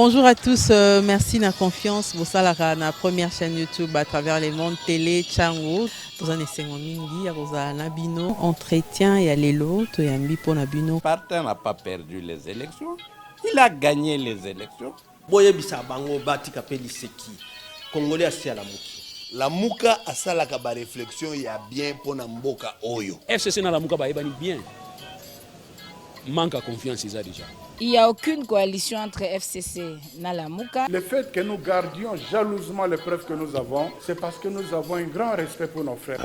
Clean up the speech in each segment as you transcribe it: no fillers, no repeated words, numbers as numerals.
Bonjour à tous, merci de la confiance. Vous savez, la première chaîne YouTube à travers les mondes télé, Tchango. Vous en êtes mingi, vous avez Nabino, entretien et allélo, tu es ambi pour Nabino. Partin n'a pas perdu les élections, il a gagné les élections. Boye bisa bango bati kapeli seki. Congolais asi la muki. La muka asala ka ba réflexion ya bien pour na mboka oyo. FCC na la muka ba ebani bien. Manque à confiance ils a déjà. Il n'y a aucune coalition entre FCC et Nalamuka. Le fait que nous gardions jalousement les preuves que nous avons, c'est parce que nous avons un grand respect pour nos frères.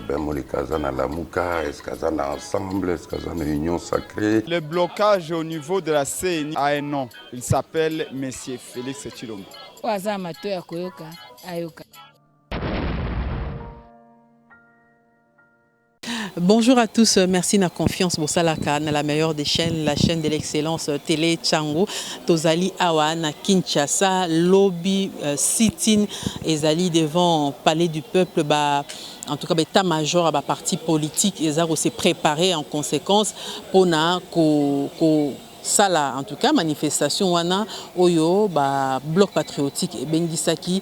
Ensemble, union sacrée. Le blocage au niveau de la CNI a un nom. Il s'appelle Monsieur Félix Tshilombo. Bonjour à tous, merci de la confiance pour ça la meilleure des chaînes, la chaîne de l'excellence télé Tchango. Tozali awa na Kinshasa, lobby sit-in ezali devant palais du peuple en tout cas état-major à parti politique ezaro s'est préparé en conséquence pour na Sala, en tout cas, manifestation wana oyo bloc patriotique et bengisaki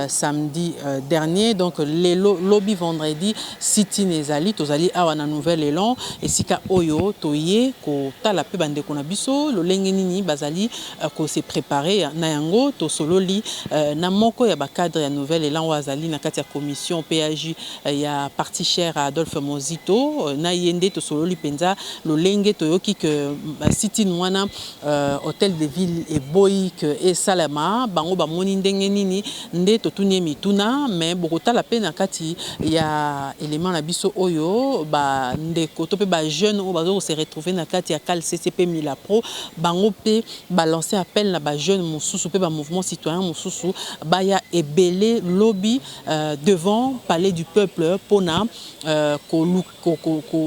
samedi dernier, donc les lobby vendredi siti nezali tozali awa na nouvel élan et sika oyo toye ko tala pe bande ko na biso lolenge nini bazali ko se préparer na yango to sololi na moko ya ba cadre ya nouvel élan wazali na kati ya commission PAJ ya parti cher Adolphe Mozito na yende to sololi penza lolenge toyoki que siti Nouana, hôtel de ville et boïk et salama bango ba moni ndenge nini nde totunie mituna mais bokota la peine kati ya élément na biso oyo ndeko to pe jeune o bazo se retrouver na kati ya cal CCP Milapro bango pe balancer appel na jeune mususu pe mouvement citoyen mususu baya ebele lobby devant palais du peuple pona ko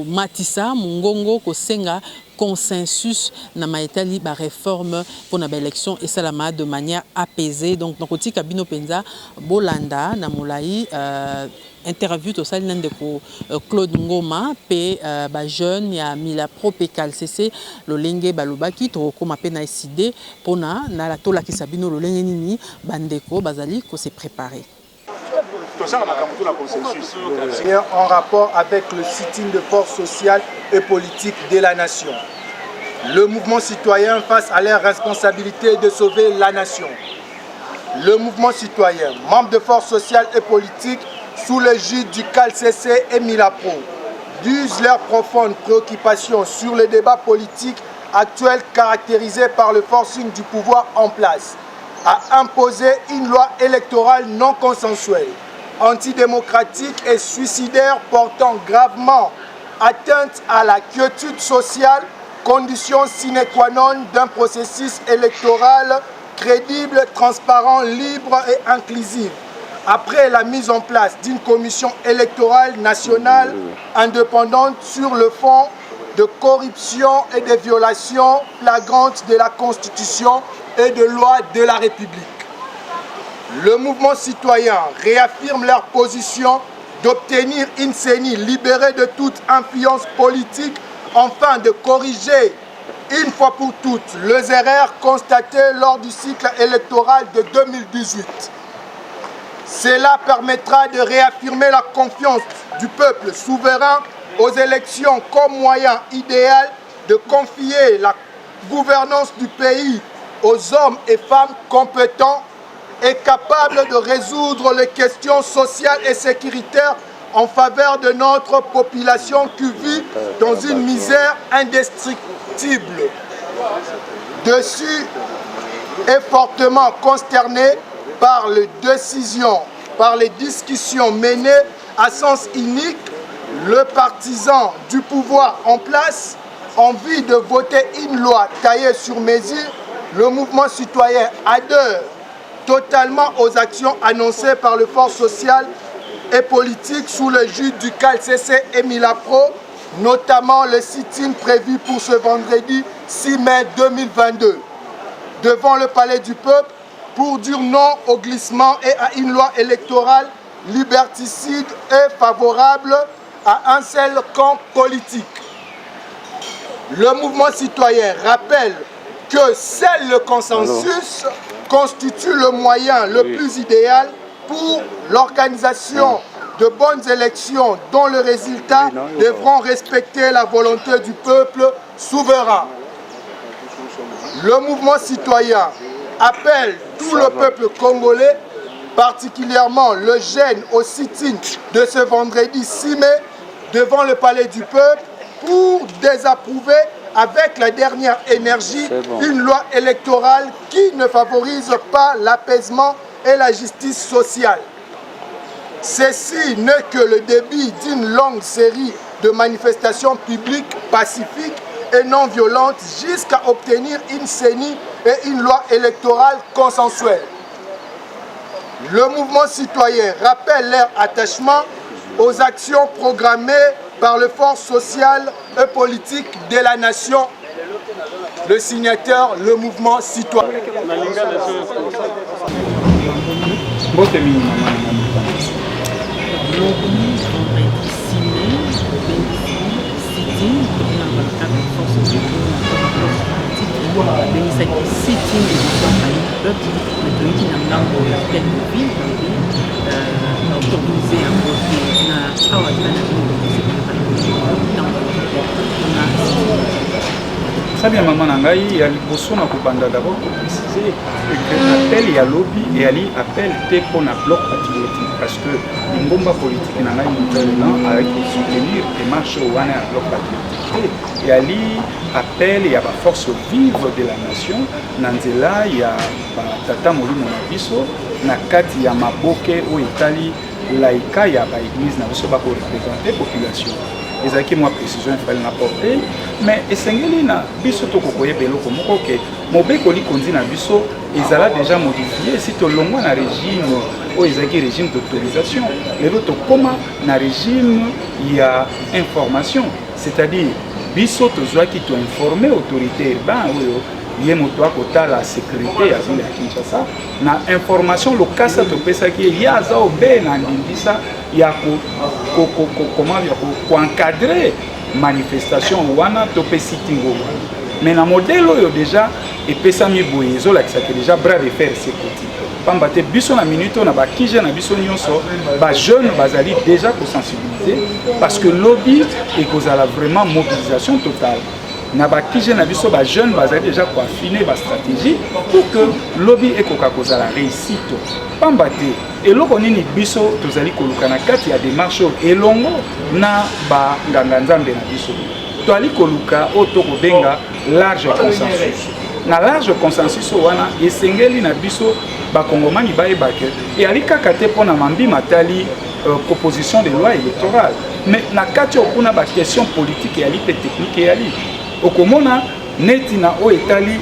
matisa mungongo ko senga consensus na maitali ba réforme pour na élection et salama de manière apaisée donc côté kabino penza bolanda na molai interview to sali ndeko Claude Ngoma pe ba jeune ya Milapro pe CALCC lolenge balobaki to koma pe na décider pona na la tola ki sabino lolenge nini bandeko bazali ko se préparer en rapport avec le sit-in de force sociale et politique de la nation. Le mouvement citoyen face à leurs responsabilités de sauver la nation. Le mouvement citoyen, membre de force sociale et politique sous l'égide du CALCC et Milapro, disent leurs profondes préoccupations sur le débat politique actuel caractérisé par le forcing du pouvoir en place, à imposer une loi électorale non consensuelle, antidémocratique et suicidaire portant gravement atteinte à la quiétude sociale, condition sine qua non d'un processus électoral crédible, transparent, libre et inclusif. Après la mise en place d'une commission électorale nationale indépendante sur le fond de corruption et de violations flagrantes de la Constitution et de lois de la République. Le mouvement citoyen réaffirme leur position d'obtenir une CENI libérée de toute influence politique afin de corriger une fois pour toutes les erreurs constatées lors du cycle électoral de 2018. Cela permettra de réaffirmer la confiance du peuple souverain aux élections comme moyen idéal de confier la gouvernance du pays aux hommes et femmes compétents et capable de résoudre les questions sociales et sécuritaires en faveur de notre population qui vit dans une misère indestructible. Dessus est fortement consterné par les décisions, par les discussions menées à sens unique, le partisan du pouvoir en place, envie de voter une loi taillée sur mesure, le mouvement citoyen adhère totalement aux actions annoncées par les forces sociales et politiques sous l'égide du CALCC et Milapro, notamment le sit-in prévu pour ce vendredi 6 mai 2022, devant le palais du peuple pour dire non au glissement et à une loi électorale liberticide et favorable à un seul camp politique. Le mouvement citoyen rappelle que seul le consensus constitue le moyen le plus idéal pour l'organisation de bonnes élections dont le résultat devront respecter la volonté du peuple souverain. Le mouvement citoyen appelle tout le peuple congolais, particulièrement le jeune au sit-in de ce vendredi 6 mai devant le palais du peuple pour désapprouver avec la dernière énergie une loi électorale qui ne favorise pas l'apaisement et la justice sociale. Ceci n'est que le début d'une longue série de manifestations publiques pacifiques et non violentes jusqu'à obtenir une CENI et une loi électorale consensuelle. Le mouvement citoyen rappelle leur attachement aux actions programmées par les forces sociales et politiques de la nation. Le signateur, le mouvement citoyen. Très bien, maman Nangaï, il y a l'impression d'abord pour préciser que l'appel y a lobby et ali appel t'es pour un bloc patriotique parce que une bombe politique Nangaï a soutenir des marches au un bloc patriotique et ali appel il y a la force vive de la nation Nanzela il y a Tata Molimo Nabiso Nakati ya Maboke au Italie laïka il y a ba église na biso ba représenter population. Ezaki moi précision il fallait n'apporter mais esengeli na biso to kokoye beloko moko ke mobeko li kondi na biso ezala déjà modifié si to longwa na régime o ezaki régime d'autorisation lelo to koma na régime ya information c'est-à-dire biso to zwaki to informer autorité urbaine oyo ye moto akota la sécurité ya ville ya Kinshasa na information lokasa to pesa ki ya za obe na ndindisa ya comment ya ko encadrer manifestation wana to pe sitingo mais na modèle oyo déjà et pesa mi boyezo la ki déjà bras de fer c'est côté pamba te biso na minute na ba kije na biso nyonso ba jeune bazali déjà ko sensibiliser parce que lobby et kozala vraiment mobilisation totale. Nabakije na biso ba jeune bazali déjà ko affiner ba stratégie pour que lobby ekoka kozala réussite pambate eloko nini biso tozali koluka na kati ya démarche elongo na ba nganga nzambe na biso to ali koluka otoko benga large consensus na large consensus wana esengeli na biso ba kongomani baebake et ali kaka te pona mambi matali proposition de loi électorale mais na kati okuna ba question politique et ali pe technique et ali okomona neti na o etali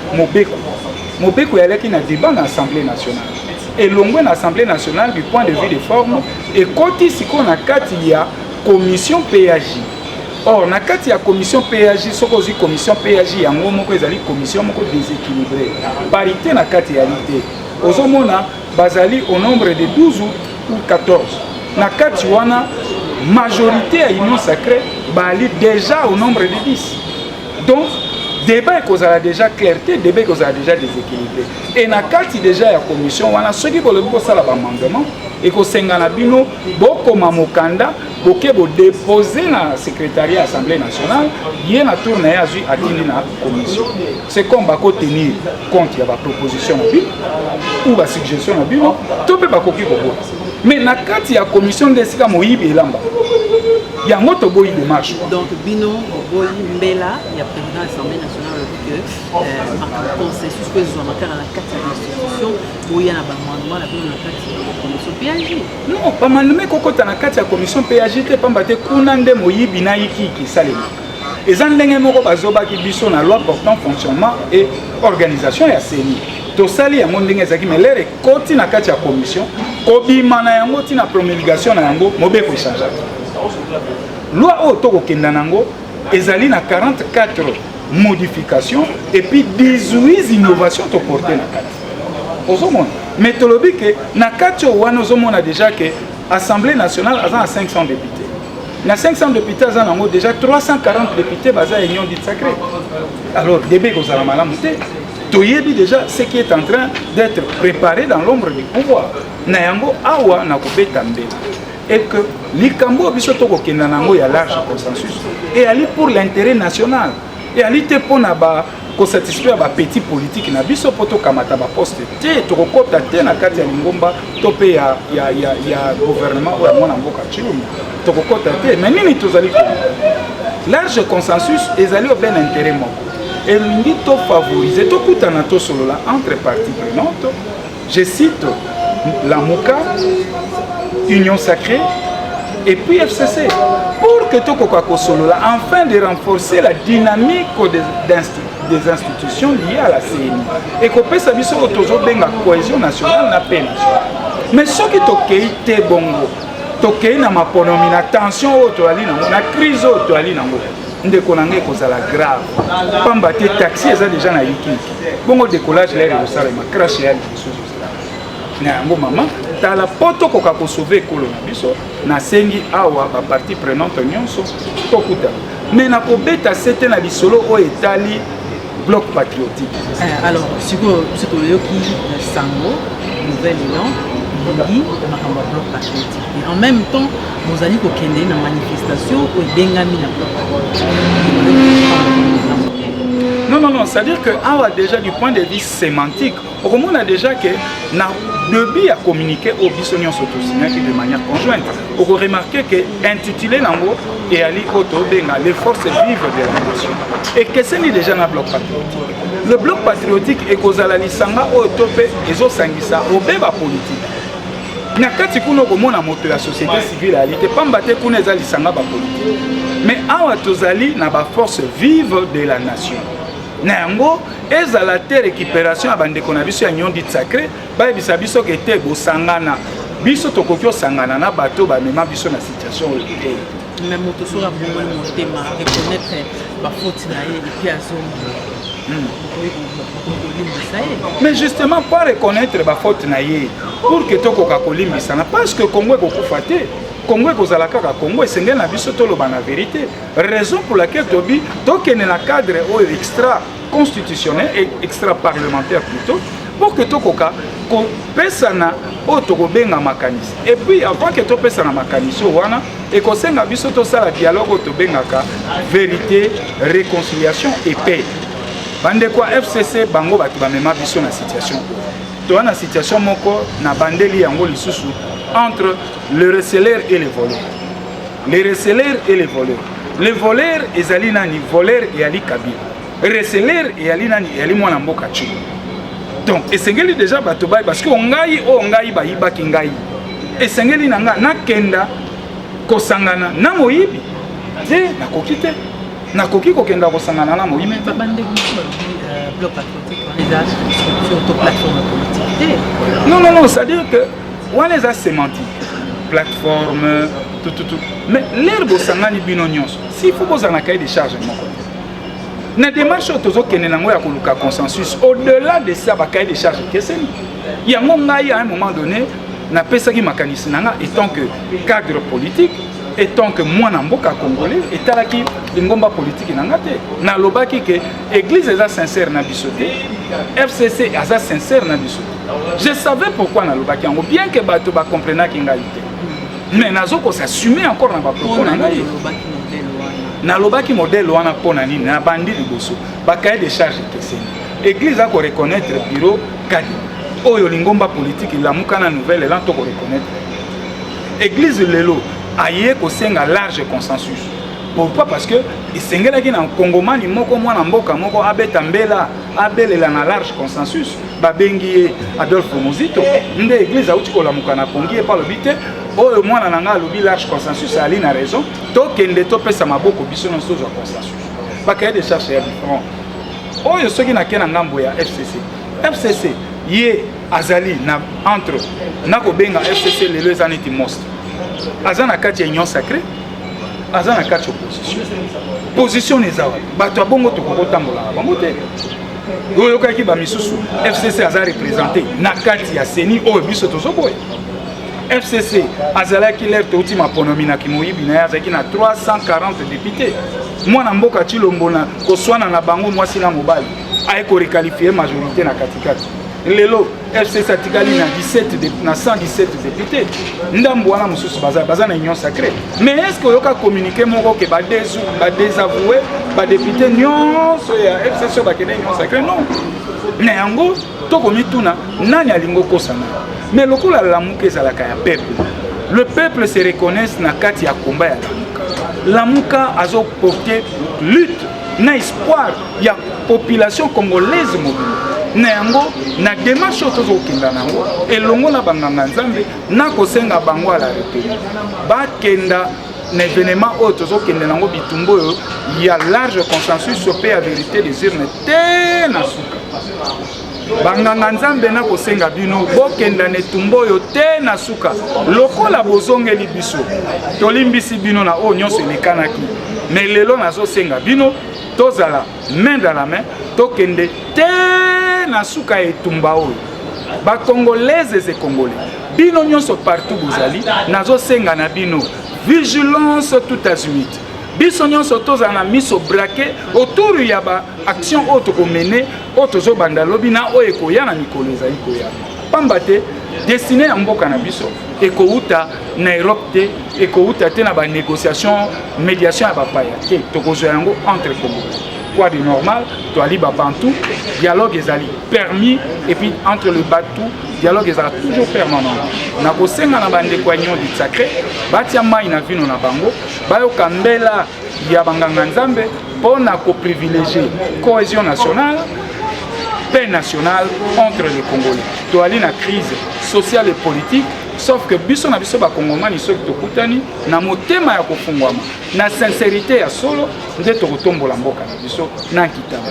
mobeko yalaki na débat na Assemblée nationale et longwe na Assemblée nationale du point de vue de forme et koti siko na kati ya commission PAJ. Or na kati ya commission PAJ soko zi commission PAJ yango moko ezali commission moko déséquilibrée parité na kati ya lité ozomona bazali au nombre de 12 ou 14 na kati wana majorité à union sacrée bali déjà au nombre de 10. Donc, débat est déjà clarté, débat est déjà déséquilibré. Et na kati déjà la commission, on a ceux qui veulent faire l'amendement et que sengana bino boko mamokanda boke bo déposer na secrétariat Assemblée nationale, y na tourner à atteindre na commission. C'est comme bako tenir compte ya ba proposition ou ba suggestion na bino, to pe bako ki bobo. Mais na kati ya commission de sika moyibi elamba. Il y a un autre boy de marche. Donc, Bino, Boy Mbela, il y a le président de l'Assemblée nationale qui a un consensus que nous avons à la 4e institution, où il y a un amendement à la commission PAJ. Non, pas mal, mais quand on a la commission PAJ, tu n'es pas battu Kounande Moyibi Naiki qui s'allume. Et ça, nous la loi portant fonctionnement et organisation et CENI. To sali ya mondenge zaki melere koti na kati ya commission kobima na yango tina promulgation na yango mobeko échangeable. Loi auto kenda nango ezali na 44 modifications et puis 18 innovations to porter na kati. Ozomona méthodologie que na kati wana ozomona déjà que Assemblée nationale a 500 députés. Na 500 députés a déjà 340 députés basés à union dite sacrée. Alors débat kozala malamu te. toyebi déjà ce qui est en train d'être préparé dans l'ombre du pouvoir. Nayango awa na kobeta mbela. Et que likambo biso tokokenda nango ya large consensus et ali pour l'intérêt national. Et ali te pona ba ko satisfaire ba petit politique na biso poto kamata ba poste te tokokota te na kati ya lingomba to pe ya gouvernement ou ya mwana mboka Chilombo tokokota te mais nini tozali large consensus ezali au ben intérêt moko et lingi to favoriser to kutana to solo la entre parties prenantes. Je cite la MOCA, Union Sacrée et puis FCC pour que Tokokako solo là afin de renforcer la dynamique des institutions liées à la CNI et qu'on puisse avoir toujours la cohésion nationale na paix nationale. Mais ce qui tokei te bongo tokei na maponomi na tension auto ali na crise auto ali nango ndeko nange kozala grave pamba te taxi eza déjà na yiki bongo décollage l'air au salama crash ya nango mama tala poto koka ko sauver kolo na biso na sengi awa ba partie prenante nyonso tokuta mais na kobeta c'était na bisolo o etali bloc patriotique. Alors ce que yoki sango nouvelle élan dit makambo bloc patriotique et en même temps nous allons kokende na manifestation o bengami na bloc patriotique. Non, c'est-à-dire que déjà du point de vue sémantique, on a déjà que na début à communiquer au bisognon s'auto-signature de manière conjointe. On peut remarquer que intitulé Nango et Ali Koto Benga les forces vives de la nation. Et que c'est déjà un bloc patriotique. Le bloc patriotique est kozala lisanga au topé et zo sangisa au béba politique. Nakati kuno komona moto la société civile ali te pambate kuna za lisanga ba politique. Mais awa tozali na ba force vive de la nation. Nango ezala te récupération ya bandeko na biso ya nyondi sacré ba bisa biso ke te bosangana biso tokoki osangana na bato ba mema biso na situation oyo. Mais moto sura bongo motema reconnaître ba faute na ye et puis azongi. Mais justement pas reconnaître ba faute na ye pour que tokoka kolimbisa na parce que Congo ekokufa te. Congo kozala kaka Congo esengeli na biso toloba na vérité. Raison pour laquelle tobi tokene na cadre extra constitutionnel et extra parlementaire plutôt pour que tokoka kopesana o tokobenga makanisi. Et puis avant que topesana makanisi wana et kosenga biso tosala dialogue tobengaka vérité, réconciliation et paix. Bande kwa FCC bango batu bamema biso na situation. To na situation moko na bandeli yango lisusu entre le receleur et les voleurs. Les receleurs et les voleurs. Les voleurs ezali nani voleur et ali kabila. Receleur et ali nani ali mwana mboka chu. Donc esengeli déjà bato bai parce que ongai ba yiba kingai. Esengeli nanga nakenda kosangana na moyibi. Je nakokite. Nakoki kokenda kosangana na moyibi. Bande bloc patriotique on les a sur toute plateforme politique. Non, c'est-à-dire que on les a sémantiques, plateforme, tout. Mais l'herbe au sangani binonyos, s'il faut poser un cahier de charge de mon côté. Na démarche autozo kenenango ya koluka consensus. Au-delà de ça, ba cahier de charge keseni. Il y a mon ngai à un moment donné, na pesaki makanisi nanga étant que cadre politique, étant que moi namboka congolais, étant qui lingomba politique nangate. Na lobaki que église est sincère na bisoté, FCC est sincère na bisoté. Je savais pourquoi na lobaki yango bien que bato ba comprena kingalité. Mais nazo ko s'assumer encore na ba propos na ngai. Na lobaki modèle wana pona nini na bandi liboso. Ba cahier de charge keseni. Église a ko reconnaître bureau kadi. Oyo lingomba politique la mukana nouvelle elan to ko reconnaître. Église lelo aye ko senga large consensus. Pourquoi? Parce que isengela ki na Kongomani moko mwana mboka moko abeta mbela abelela na large consensus babengi Adolphe Muzito nde église auti ko lamuka na kongi par le bité oyo mwana nanga lobi large consensus ali na raison to kende to pesa maboko biso no sozo consensus ba cahier de charge ya différent oyo soki na kena ngambo ya FCC ye azali na entre na ko benga FCC lelo ezaniti most azana kati ya union sacrée azana kati opposition ezawa bato abongo tokokotambola bango te oyo kaki ba misusu FCC aza représenté na kati ya CENI oyo biso tozoboye FCC azalaki l'air touti maponomi na kimoyibi na yazaki na 340 députés mwana mboka Chilombo na koswana na bango mwasi na mobali aiko requalifier majorité na katikati. Lelo FCC atikali na 117 députés. Ndambo wana mususu baza na union sacrée. Mais est-ce que yoka communiquer moko ke ba désavouer ba député nyonso ya FCC ba kene union sacrée non. Na yango to komituna nani alingo kosana. Mais lokola lamuka ezalaka ya peuple. Le peuple se reconnaît na kati ya combat ya lamuka azo porter lutte na espoir ya population congolaise mobile. Na yango na démarche tozo kenda nango elongo na banganga nzambe na kosenga bango ala retenir ba kenda na événement autre tozo kenda nango bitumbo yo ya large consensus sur la vérité des urnes te na suka banganga nzambe na kosenga bino bokenda ne tumbo yo te na suka lokola bozongeli biso tolimbisi bino na o nyonso elekanaki mais lelo nazo senga bino tozala main dans la main tokende te na suka etumba oyo ba congolaises et congolais bino nyonso partout bozali nazo senga na bino vigilance tout azimut biso nyonso tozala na miso braqué autour ya ba action auto komene auto zo banda lobi na oyo ekoya na mikolo ezali koya pamba te destiné ya mboka na biso ekouta na Europe te ekouta te na ba négociation médiation ya bapaya te tokozwa yango entre congolais. Quoi de normal, tu as libre bantou, dialogue est permis, et puis entre le batou, dialogue est toujours permanent. Na kosenga na bande koignon du sacré, batia mai na vino na bango, bayo kambela ya banganga nzambe pona ko privilégier cohésion nationale, paix nationale entre les Congolais. Tu as na crise sociale et politique. Sauf que biso na biso ba kongomani soki tokutani na motema ya kofungwama na sincérité ya solo nde tokotombola mboka na biso na kitama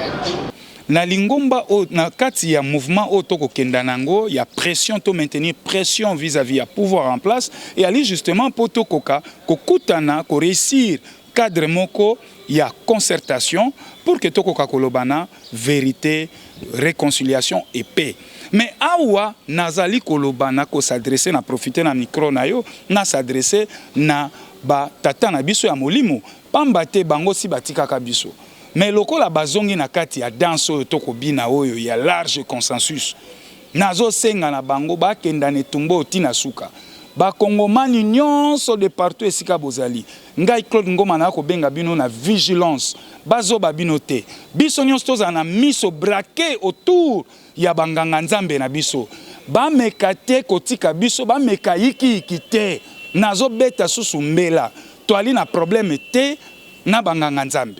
na lingomba o na kati ya mouvement o tokokenda nango ya pression to maintenir pression vis-à-vis ya pouvoir en place et aller justement pour tokoka kokutana ko réussir cadre moko ya concertation pour que tokoka kolobana vérité réconciliation et paix. Mais awa nazali kolobana ko s'adresser na profiter na micro na yo na s'adresser na ba tata na biso ya molimo pamba te bango si batikaka biso mais lokola bazongi na kati ya danse oyo tokobina oyo ya large consensus nazo senga na bango bakenda ne tumbo tina suka ba kongomani nyonso de partout esika bozali ngai Claude Ngoma na ko benga bino na vigilance bazo babino te biso nyonso toza na miso braqué autour ya banganga nzambe na biso ba mekate kotika biso ba mekayiki ikite nazo beta susu mbela to ali na problème te na banganga nzambe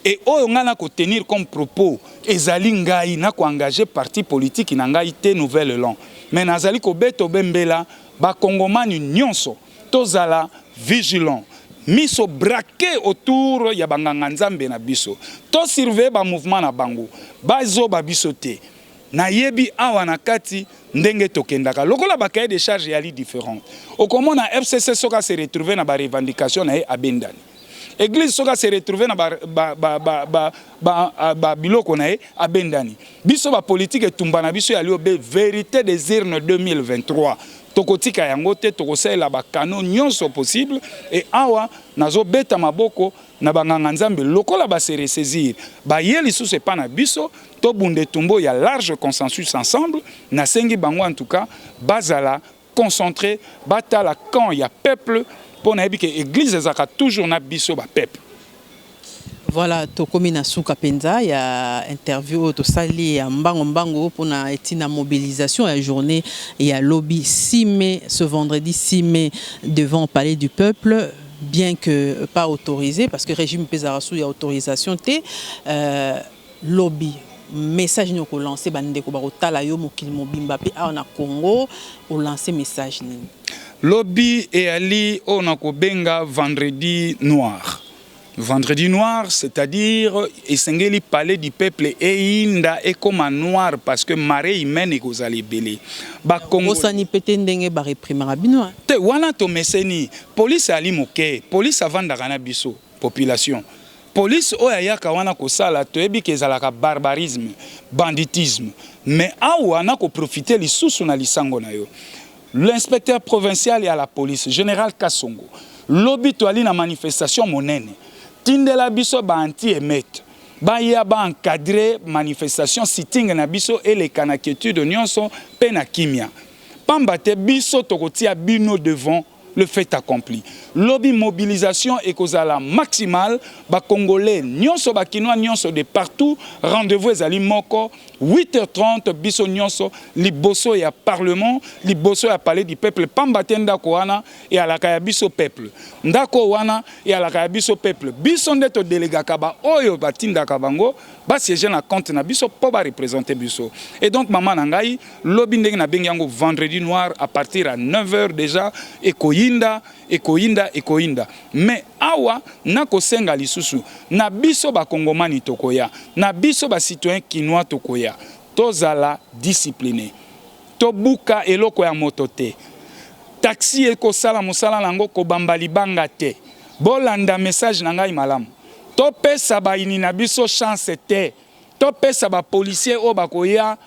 et oyo ngana ko tenir comme propos ezali ngai na ko engager parti politique na ngai te nouvelle long mais nazali ko beto bembela ba kongomani nyonso tozala vigilant miso braqué autour ya banganga nzambe na biso to surveiller ba mouvement na bango bazo ba biso te na yebi awa na kati ndenge tokendaka lokola ba cahier de charge yali différent okomona FCC soka se retrouver na ba revendication na abendani église soka se retrouver na ba biloko na abendani biso ba politique etumba na biso yali obe vérité des urnes 2023 tokotika yango te tokosela ba canon nyonso possible et awa nazo beta maboko na banganga nzambe lokola ba se ressaisir ba yeli sous c'est pas na biso to bunde tumbo ya large consensus ensemble na sengi bango en tout cas bazala concentré batala quand ya peuple pour na yebi que église ezaka toujours na biso ba peuple. Voilà, tokomi na suka penza ya interview to sali ya mbango pour na etina mobilisation à journée et à lobby 6 mai ce vendredi 6 mai devant le palais du peuple bien que pas autorisé parce que régime Pesarassou y a autorisation té lobby message nous ko lancer bande ko ba tala yo mokili mobimba pe a na Congo o lancer message ni lobby et ali on a ko benga vendredi noir. Vendredi noir, c'est-à-dire Esengeli palais du peuple et inda et comme noir parce que marée humaine est aux alébélés. Ba Congo sani pété ndenge ba réprimer binois. Te wana to meseni police ali moké, police avant d'arana biso population. Police oyayaka wana ko sala to ebi kezalaka barbarisme, banditisme. Mais awa na ko profiter li susu na lisango na yo. L'inspecteur provincial et à la police, général Kassongo. Lobby to ali na manifestation monene. Tindela biso ba anti-émet baya ba encadrer manifestation sitting na biso et les canaquetudes nyonso pe na kimia pamba te biso tokotia bino devant le fait accompli. Lobby mobilisation et kozala maximale, ba Congolais, nyonso ba Kinois, nyonso de partout, rendez-vous ezali moko, 8h30, biso nyonso, liboso ya parlement, liboso ya palais du peuple, pambate ndako wana, et à la kaya biso peuple. Ndako wana, et à la kaya biso peuple. Biso ndeto déléga kaba, oyo batinda kabango, ba siéger na compte na biso, po ba représenter biso. Et donc, maman nangai, lobby ndenge na bengi yango vendredi noir, à partir à 9h déjà, et ekoinda mais awa nako senga lisusu na biso ba kongomani tokoya na biso ba citoyen kinois tokoya tozala discipliné tobuka eloko ya motote taxi eko sala mosala nango ko bambali banga te bolanda message na ngai malamu to pesa ba ini na biso chance te to pesa ba policier o bakoya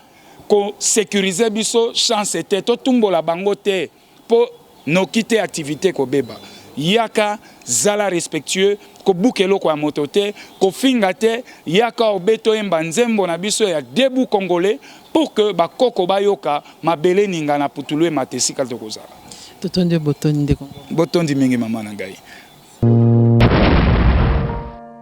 ko sécuriser biso chance te to tumbola bango te po no quitter activité ko beba yaka zala respectueux ko bukelo ko motote ko fingate yaka obeto emba nzembo na biso ya debu congolais pour que ba koko bayoka mabele ninga na putulu matesika tokozala totonde botondi botondi mingi mama na ngai